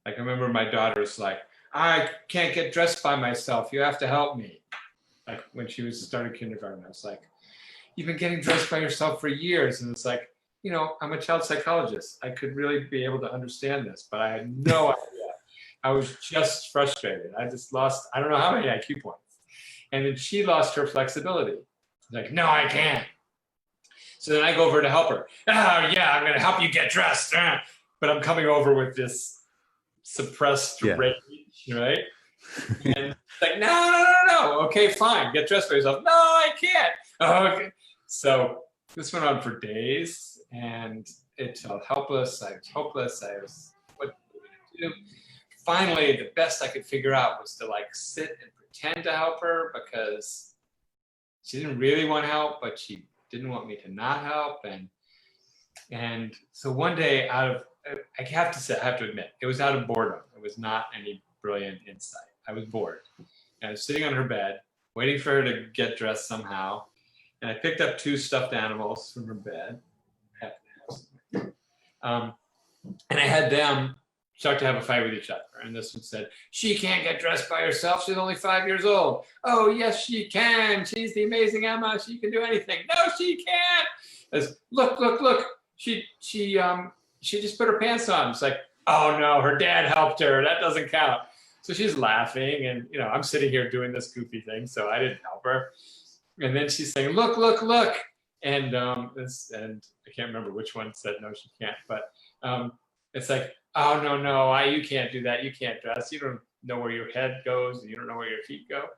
Like I remember my daughter's like, I can't get dressed by myself. You have to help me. Like when she was starting kindergarten, I was like, you've been getting dressed by yourself for years. And it's like, I'm a child psychologist. I could really be able to understand this, but I had no idea. I was just frustrated. I just lost, I don't know how many IQ points. And then she lost her flexibility. Like, no, I can't. So then I go over to help her. Oh, yeah, I'm going to help you get dressed. But I'm coming over with this suppressed rage, right? And it's like, no. Okay, fine. Get dressed by yourself. No, I can't. Oh, okay. So this went on for days. and it felt helpless. I was hopeless. I was, what were we gonna do? Finally, the best I could figure out was to like sit and pretend to help her, because she didn't really want help, but she didn't want me to not help. And so one day, I have to admit, it was out of boredom. It was not any brilliant insight. I was bored. And I was sitting on her bed, waiting for her to get dressed somehow. And I picked up 2 stuffed animals from her bed. And I had them start to have a fight with each other. And this one said, "She can't get dressed by herself. She's only 5 years old." "Oh, yes, she can. She's the amazing Emma. She can do anything." "No, she can't." As, look. She just put her pants on. It's like, "Oh no, her dad helped her. That doesn't count." So she's laughing, and I'm sitting here doing this goofy thing, so I didn't help her. And then she's saying, "Look." And and I can't remember which one said no, she can't. But it's like, "Oh no, you can't do that. You can't dress. You don't know where your head goes, and you don't know where your feet go."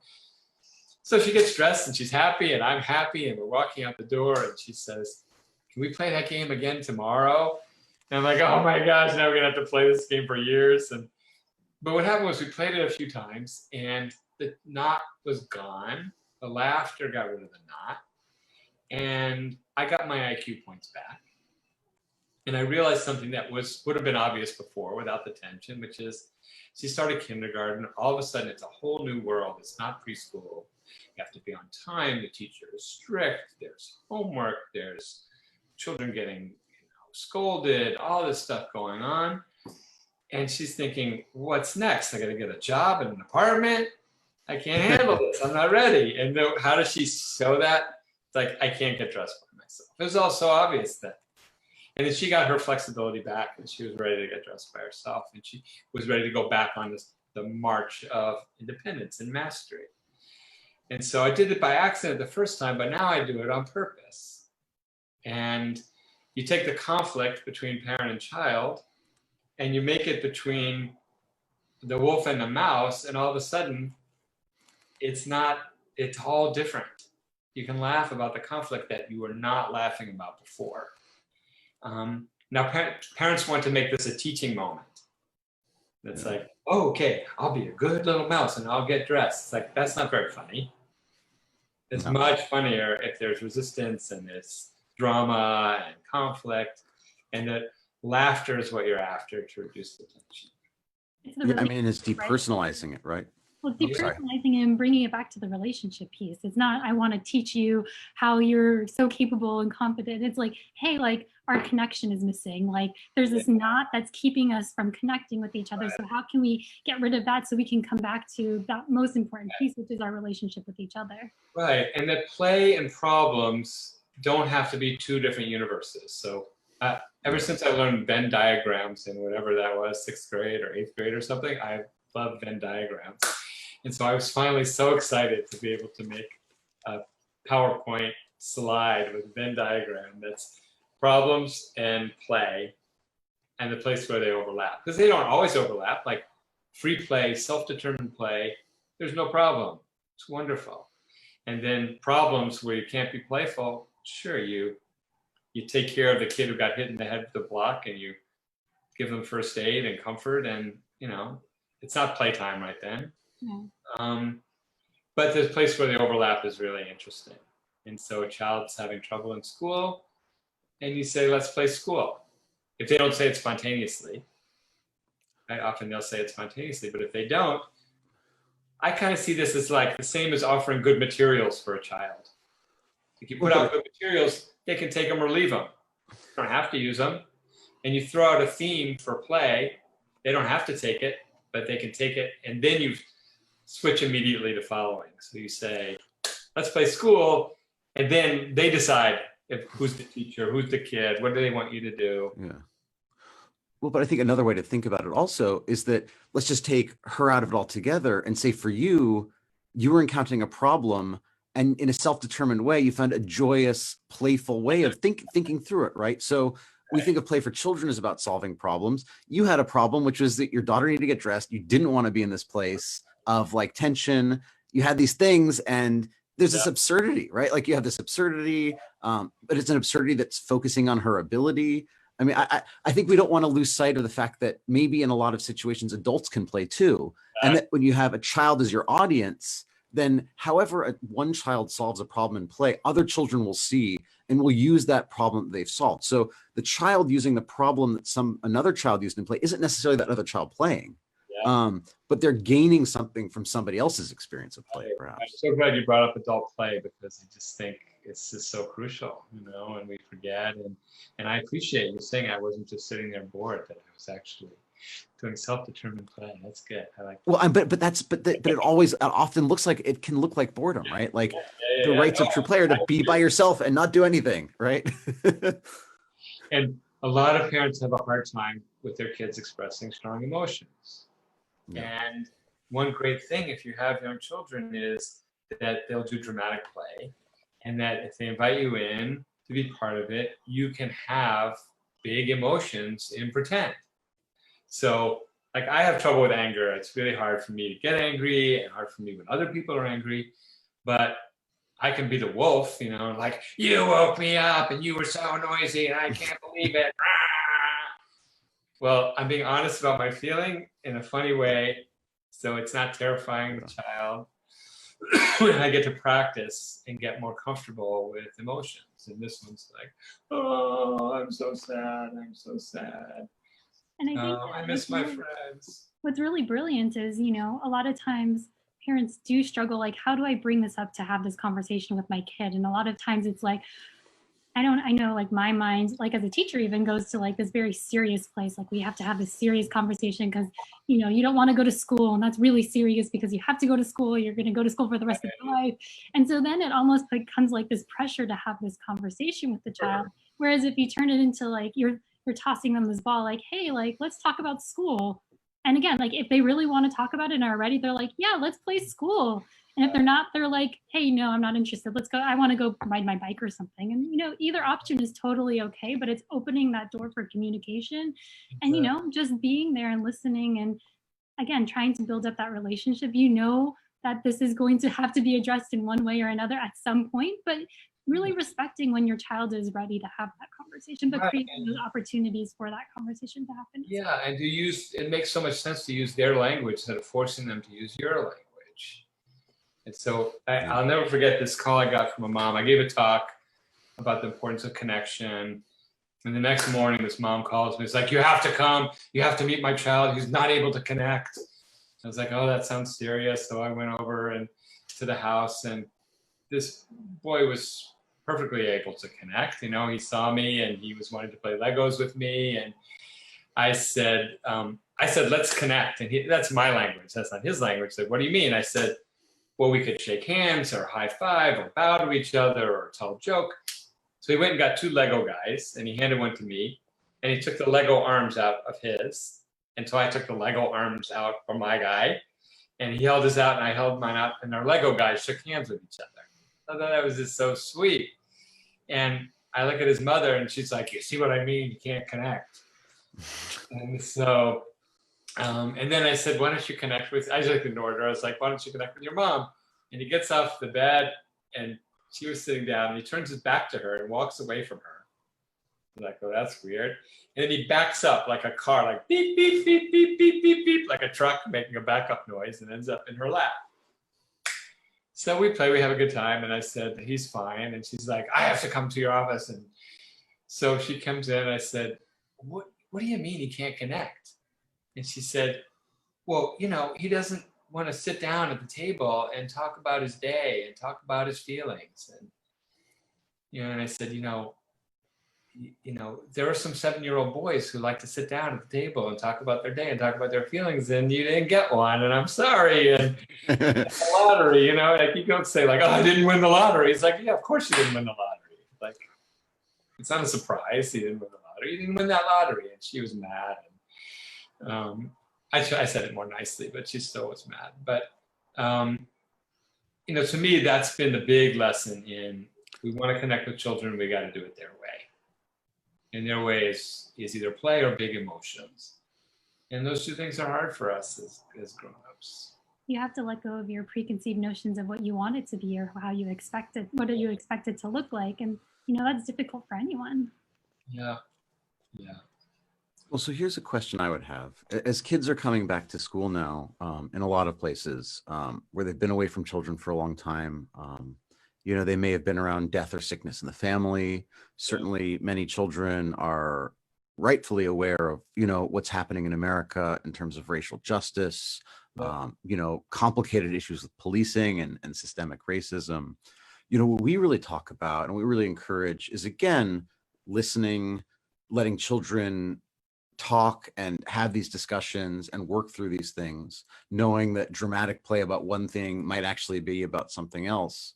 So she gets dressed, and she's happy, and I'm happy, and we're walking out the door, and she says, "Can we play that game again tomorrow?" And I'm like, "Oh my gosh, now we're gonna have to play this game for years." But what happened was we played it a few times, and the knot was gone. The laughter got rid of the knot, and I got my IQ points back. And I realized something that would have been obvious before without the tension, which is she started kindergarten. All of a sudden, it's a whole new world. It's not preschool. You have to be on time. The teacher is strict. There's homework. There's children getting scolded, all this stuff going on. And she's thinking, what's next? I got to get a job in an apartment. I can't handle this. I'm not ready. And how does she show that? It's like, I can't get dressed by myself. It was all so obvious then. And then she got her flexibility back, and she was ready to get dressed by herself. And she was ready to go back on the march of independence and mastery. And so I did it by accident the first time, but now I do it on purpose. And you take the conflict between parent and child, and you make it between the wolf and the mouse, and all of a sudden, it's all different. You can laugh about the conflict that you were not laughing about before. Now, parents want to make this a teaching moment. It's like, "Oh, okay, I'll be a good little mouse and I'll get dressed." It's like, that's not very funny. It's much funnier if there's resistance and there's drama and conflict, and that laughter is what you're after to reduce the tension. It's depersonalizing it, right? Well, depersonalizing and bringing it back to the relationship piece. It's not, I want to teach you how you're so capable and confident. It's like, hey, like our connection is missing. Like there's this knot that's keeping us from connecting with each other. Right. So how can we get rid of that so we can come back to that most important piece, which is our relationship with each other? Right. And that play and problems don't have to be 2 different universes. So ever since I learned Venn diagrams in whatever that was, 6th grade or 8th grade or something, I love Venn diagrams. And so I was finally so excited to be able to make a PowerPoint slide with Venn diagram that's problems and play, and the place where they overlap. Because they don't always overlap. Like free play, self-determined play, there's no problem. It's wonderful. And then problems where you can't be playful, sure, you take care of the kid who got hit in the head with the block, and you give them first aid and comfort, and it's not playtime right then. Yeah. But the place where they overlap is really interesting. And so a child's having trouble in school, and you say, let's play school. If they don't say it spontaneously, right? Often they'll say it spontaneously, but if they don't, I kind of see this as like the same as offering good materials for a child. If you put out good materials, they can take them or leave them. You don't have to use them. And you throw out a theme for play, they don't have to take it, but they can take it, and then you switch immediately to following. So you say, let's play school, and then they decide who's the teacher, who's the kid, what do they want you to do. Yeah. Well, but I think another way to think about it also is that let's just take her out of it altogether and say, for you, you were encountering a problem, and in a self-determined way, you found a joyous, playful way of thinking through it, right? So we think of play for children as about solving problems. You had a problem, which was that your daughter needed to get dressed. You didn't want to be in this place of like tension. You had these things, and there's this absurdity, right? Like you have this absurdity, but it's an absurdity that's focusing on her ability. I mean, I think we don't want to lose sight of the fact that maybe in a lot of situations, adults can play too. And that when you have a child as your audience, then however one child solves a problem in play, other children will see and will use that problem that they've solved. So the child using the problem that another child used in play isn't necessarily that other child playing. But they're gaining something from somebody else's experience of play, perhaps. I'm so glad you brought up adult play, because I just think it's just so crucial, and we forget. And I appreciate you saying I wasn't just sitting there bored, that I was actually doing self-determined play. That's good. I like that. Well, but it often looks like, it can look like boredom, right? Like the rights of true play are to be by yourself and not do anything, right? And a lot of parents have a hard time with their kids expressing strong emotions. Yeah. And one great thing, if you have young children, is that they'll do dramatic play, and that if they invite you in to be part of it, you can have big emotions in pretend. So, like, I have trouble with anger. It's really hard for me to get angry, and hard for me when other people are angry. But I can be the wolf, like, you woke me up and you were so noisy and I can't believe it. Well, I'm being honest about my feeling in a funny way, so it's not terrifying the child. I get to practice and get more comfortable with emotions. And this one's like, oh, I'm so sad. I'm so sad. And I think I miss my friends. What's really brilliant is, a lot of times parents do struggle, like, how do I bring this up to have this conversation with my kid? And a lot of times it's like, I know, like, my mind, like, as a teacher even goes to like this very serious place. Like, we have to have this serious conversation because, you don't want to go to school, and that's really serious because you have to go to school. You're going to go to school for the rest of your life. And so then it almost becomes like this pressure to have this conversation with the child. Whereas if you turn it into like, you're tossing them this ball, like, hey, like, let's talk about school. And again, like, if they really want to talk about it and are ready, they're like, yeah, let's play school. And if they're not, they're like, hey, no, I'm not interested. Let's go. I want to go ride my bike or something. And, either option is totally okay, but it's opening that door for communication and, just being there and listening. And again, trying to build up that relationship, that this is going to have to be addressed in one way or another at some point, but really respecting when your child is ready to have that conversation, but creating those opportunities for that conversation to happen. Yeah, and it makes so much sense to use their language instead of forcing them to use your language. And so I'll never forget this call I got from a mom. I gave a talk about the importance of connection. And the next morning, this mom calls me. It's like, you have to come. You have to meet my child. He's not able to connect. I was like, oh, that sounds serious. So I went over to the house, and this boy was perfectly able to connect. He saw me and he was wanting to play Legos with me. And I said, let's connect. And that's my language. That's not his language. He said, what do you mean? I said, well, we could shake hands or high five or bow to each other or tell a joke. So he went and got 2 Lego guys, and he handed one to me, and he took the Lego arms out of his. And so I took the Lego arms out for my guy, and he held his out and I held mine out, and our Lego guys shook hands with each other. I thought that was just so sweet. And I look at his mother, and she's like, you see what I mean? You can't connect. And so, and then I said, why don't you connect with, I just ignored her. I was like, why don't you connect with your mom? And he gets off the bed, and she was sitting down, and he turns his back to her and walks away from her. I'm like, oh, that's weird. And then he backs up like a car, like beep, beep, beep, beep, beep, beep, beep, like a truck making a backup noise, and ends up in her lap. So we play, we have a good time. And I said, he's fine. And she's like, I have to come to your office. And so she comes in, and I said, what do you mean he can't connect? And she said, well, he doesn't want to sit down at the table and talk about his day and talk about his feelings. And, and I said, there are some 7-year-old boys who like to sit down at the table and talk about their day and talk about their feelings, and you didn't get one, and I'm sorry. And the lottery, like, you don't say like, oh, I didn't win the lottery. It's like, yeah, of course you didn't win the lottery. Like, it's not a surprise he didn't win the lottery. You didn't win that lottery. And she was mad. And I said it more nicely, but she still was mad. But, to me, that's been the big lesson in, we want to connect with children, we got to do it their way. And their way is either play or big emotions. And those 2 things are hard for us as grown-ups. You have to let go of your preconceived notions of what you want it to be or how you expect it, what do you expect it to look like. And, that's difficult for anyone. Yeah. Yeah. Well, so here's a question I would have. As kids are coming back to school now, in a lot of places where they've been away from children for a long time, they may have been around death or sickness in the family. Certainly, many children are rightfully aware of, what's happening in America in terms of racial justice, Yeah. complicated issues with policing and systemic racism. What we really talk about and we really encourage is, again, listening, letting children talk and have these discussions and work through these things, knowing that dramatic play about one thing might actually be about something else.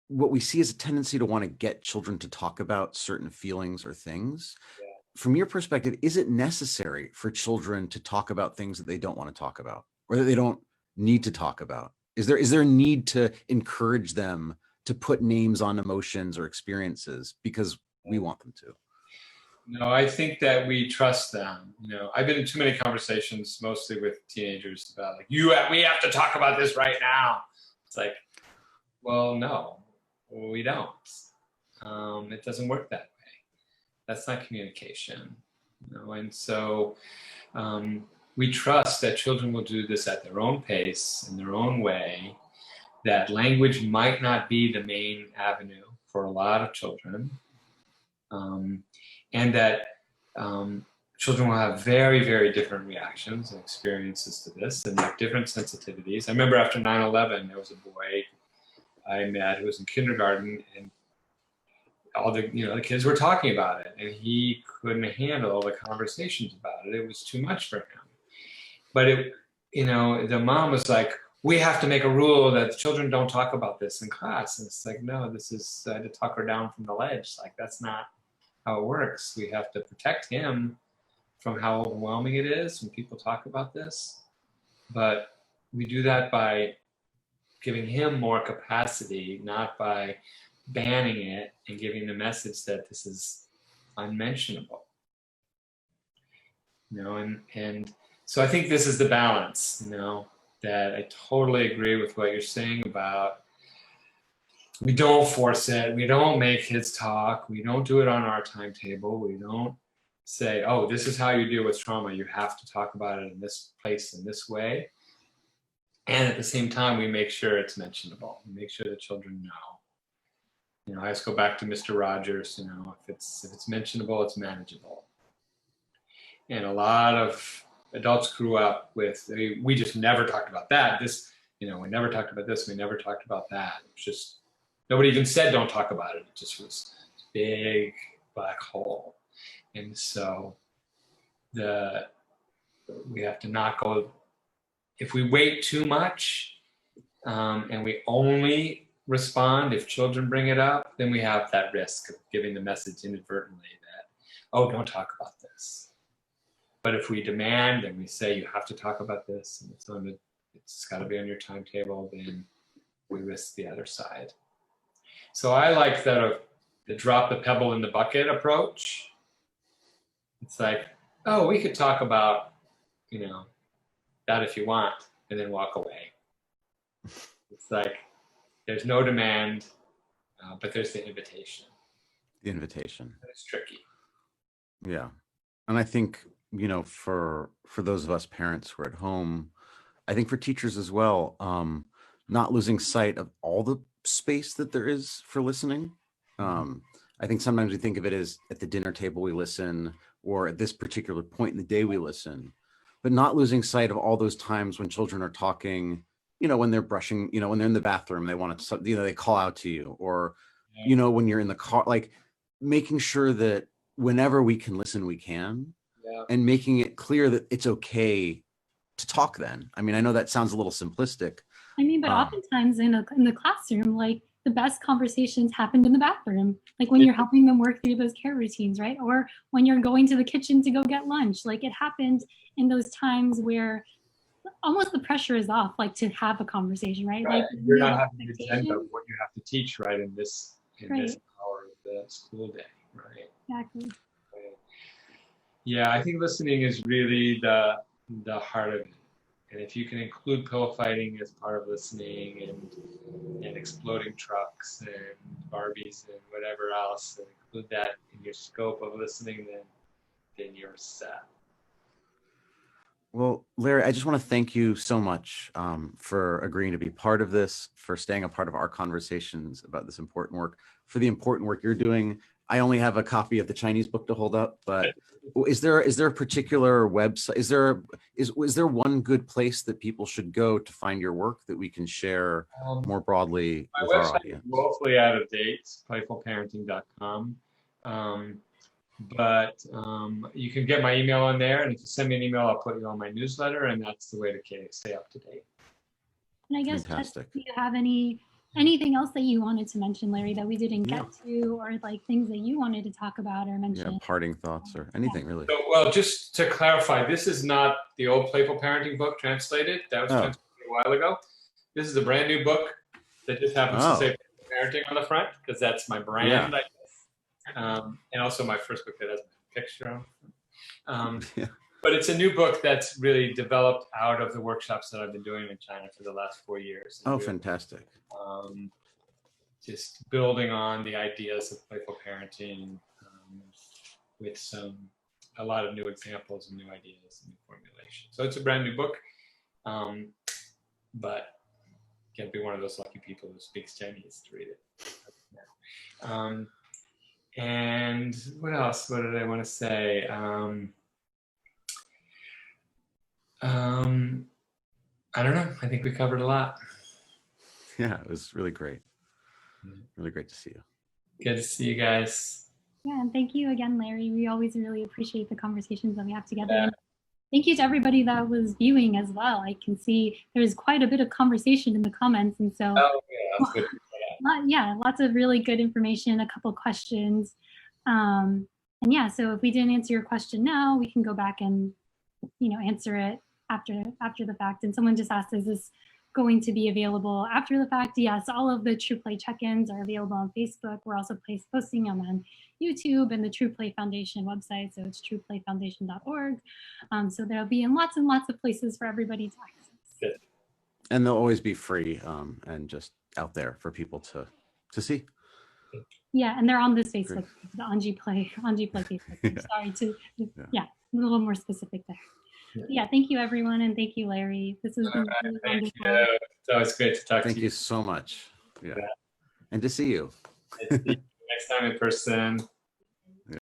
What we see is a tendency to want to get children to talk about certain feelings or things. Yeah. From your perspective, is it necessary for children to talk about things that they don't want to talk about or that they don't need to talk about? Is there a need to encourage them to put names on emotions or experiences because we want them to? No, I think that we trust them. I've been in too many conversations, mostly with teenagers, about like, we have to talk about this right now. It's like, well, no, we don't. It doesn't work that way. That's not communication. And so we trust that children will do this at their own pace, in their own way, that language might not be the main avenue for a lot of children. And that children will have very, very different reactions and experiences to this and have different sensitivities. I remember after 9/11, there was a boy I met who was in kindergarten, and all the kids were talking about it, and he couldn't handle the conversations about it. It was too much for him. But the mom was like, we have to make a rule that the children don't talk about this in class. And it's like, no, I had to talk her down from the ledge. Like, that's not how it works. We have to protect him from how overwhelming it is when people talk about this. But we do that by giving him more capacity, not by banning it and giving the message that this is unmentionable. And so I think this is the balance, that I totally agree with what you're saying about we don't force it. We don't make kids talk. We don't do it on our timetable. We don't say, oh, this is how you deal with trauma. You have to talk about it in this place, in this way. And at the same time, we make sure it's mentionable. We make sure the children know. I just go back to Mr. Rogers, if it's mentionable, it's manageable. And a lot of adults grew up with, we just never talked about that. We never talked about this. We never talked about that. It was just, nobody even said don't talk about it. It just was a big black hole. And so we have to not go, if we wait too much and we only respond if children bring it up, then we have that risk of giving the message inadvertently that, oh, don't talk about this. But if we demand and we say you have to talk about this and it's got to be on your timetable, then we risk the other side. So I like the drop the pebble in the bucket approach. It's like, oh, we could talk about, that if you want, and then walk away. It's like, there's no demand, but there's the invitation. The invitation. It's tricky. Yeah. And I think, for those of us parents who are at home, I think for teachers as well, not losing sight of all the space that there is for listening. I think sometimes we think of it as at the dinner table we listen, or at this particular point in the day we listen, but not losing sight of all those times when children are talking, when they're brushing, when they're in the bathroom, they want to, they call out to you, or, when you're in the car, like making sure that whenever we can listen, we can, and making it clear that it's okay to talk then. I mean, I know that sounds a little simplistic. But oftentimes in the classroom, like the best conversations happened in the bathroom, like when you're helping them work through those care routines, right? Or when you're going to the kitchen to go get lunch, like it happened in those times where almost the pressure is off, like to have a conversation, right? Like you're not having an agenda of what you have to teach, right, in this hour of the school day, right? Exactly. Right. Yeah, I think listening is really the heart of it. And if you can include pillow fighting as part of listening, and exploding trucks and Barbies and whatever else, and include that in your scope of listening, then you're set. Well, Larry, I just want to thank you so much for agreeing to be part of this, for staying a part of our conversations about this important work, for the important work you're doing. I only have a copy of the Chinese book to hold up, but is there a particular website? Is there one good place that people should go to find your work that we can share more broadly with our audience? My website is woefully out of date, playfulparenting.com. But you can get my email on there, and if you send me an email, I'll put you on my newsletter, and that's the way to stay up to date. And I guess just, do you have anything else that you wanted to mention, Larry, that we didn't get to, or like things that you wanted to talk about or mention? Yeah, parting thoughts or anything really. So, well, just to clarify, this is not the old Playful Parenting book translated. That was translated a while ago. This is a brand new book that just happens to say Playful Parenting on the front, because that's my brand, I guess. And also my first book that has a picture on it. But it's a new book that's really developed out of the workshops that I've been doing in China for the last 4 years. Oh, fantastic. Just building on the ideas of playful parenting with a lot of new examples and new ideas and new formulations. So it's a brand new book, but you can't be one of those lucky people who speaks Chinese to read it. And what else? What did I want to say? I don't know. I think we covered a lot. Yeah, it was really great. Really great to see you. Good to see you guys. Yeah, and thank you again, Larry. We always really appreciate the conversations that we have together. Yeah. Thank you to everybody that was viewing as well. I can see there's quite a bit of conversation in the comments, and so that's good. Lots of really good information, a couple questions. And yeah, so if we didn't answer your question now, we can go back and answer it after the fact. And someone just asked, is this going to be available after the fact? Yes, all of the True Play check-ins are available on Facebook. We're also posting them on YouTube and the True Play Foundation website, so it's trueplayfoundation.org. So they'll be in lots and lots of places for everybody to access. Good. And they'll always be free and just out there for people to see. Yeah, and they're on this Facebook, the Anji Play Facebook. I'm sorry to, a little more specific there. Yeah, thank you everyone, and thank you, Larry. This has been really wonderful. It's always great to talk to you. Thank you so much. Yeah. And to see you. Next time in person.